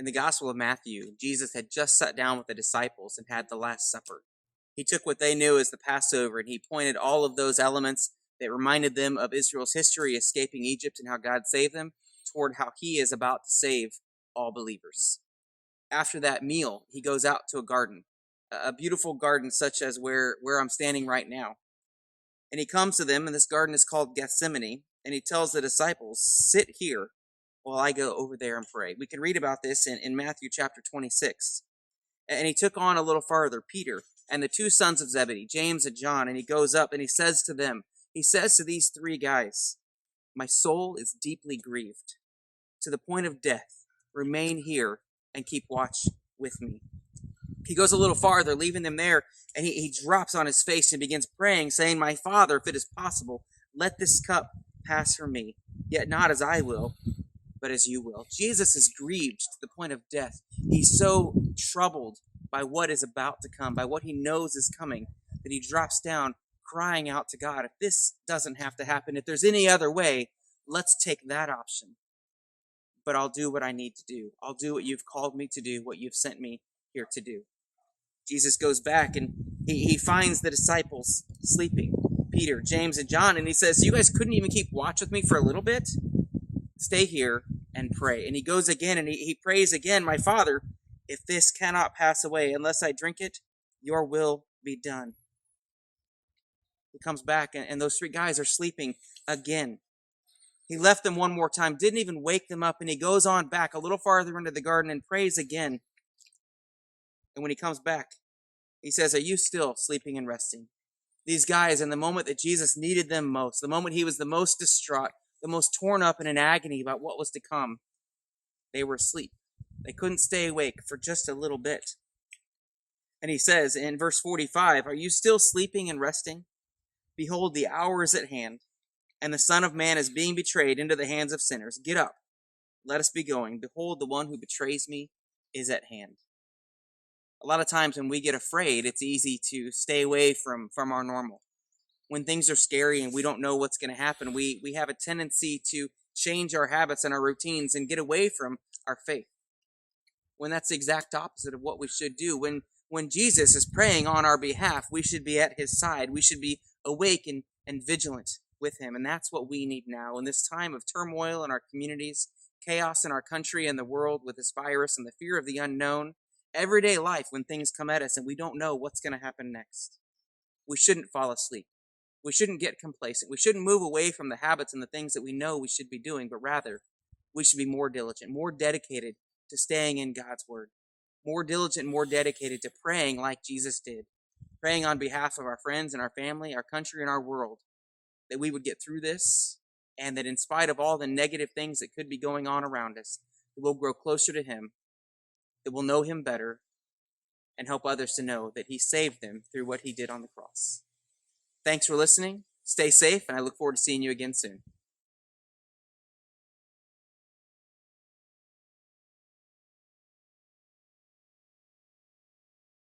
In the Gospel of Matthew, Jesus had just sat down with the disciples and had the Last Supper. He took what they knew as the Passover and he pointed all of those elements that reminded them of Israel's history escaping Egypt and how God saved them toward how he is about to save all believers. After that meal, he goes out to a garden, a beautiful garden such as where I'm standing right now. And he comes to them, and this garden is called Gethsemane, and he tells the disciples, sit here while I go over there and pray. We can read about this in Matthew chapter 26. And he took on a little farther Peter and the two sons of Zebedee, James and John, and he goes up and he says to them, he says to these three guys, my soul is deeply grieved to the point of death. Remain here and keep watch with me. He goes a little farther, leaving them there, and he drops on his face and begins praying, saying, my Father, if it is possible, let this cup pass from me, yet not as I will, but as you will. Jesus is grieved to the point of death. He's so troubled by what is about to come, by what he knows is coming, that he drops down crying out to God, if this doesn't have to happen, if there's any other way, let's take that option. But I'll do what I need to do. I'll do what you've called me to do, what you've sent me here to do. Jesus goes back and he finds the disciples sleeping, Peter, James, and John, and he says, you guys couldn't even keep watch with me for a little bit? Stay here and pray. And he goes again and he prays again, my Father, if this cannot pass away unless I drink it, your will be done. He comes back and those three guys are sleeping again. He left them one more time, didn't even wake them up, and he goes on back a little farther into the garden and prays again. And when he comes back, he says, are you still sleeping and resting? These guys, in the moment that Jesus needed them most, the moment he was the most distraught, the most torn up and in agony about what was to come, they were asleep. They couldn't stay awake for just a little bit. And he says in verse 45, are you still sleeping and resting? Behold, the hour is at hand, and the Son of Man is being betrayed into the hands of sinners. Get up, let us be going. Behold, the one who betrays me is at hand. A lot of times when we get afraid, it's easy to stay away from our normal. When things are scary and we don't know what's going to happen, we have a tendency to change our habits and our routines and get away from our faith. When that's the exact opposite of what we should do. When Jesus is praying on our behalf, we should be at his side. We should be awake and vigilant with him. And that's what we need now. In this time of turmoil in our communities, chaos in our country and the world with this virus and the fear of the unknown, everyday life when things come at us and we don't know what's going to happen next. We shouldn't fall asleep. We shouldn't get complacent. We shouldn't move away from the habits and the things that we know we should be doing, but rather we should be more diligent, more dedicated to staying in God's word, more diligent, more dedicated to praying like Jesus did, praying on behalf of our friends and our family, our country and our world, that we would get through this and that in spite of all the negative things that could be going on around us, that we'll grow closer to him, that we'll know him better and help others to know that he saved them through what he did on the cross. Thanks for listening. Stay safe, and I look forward to seeing you again soon.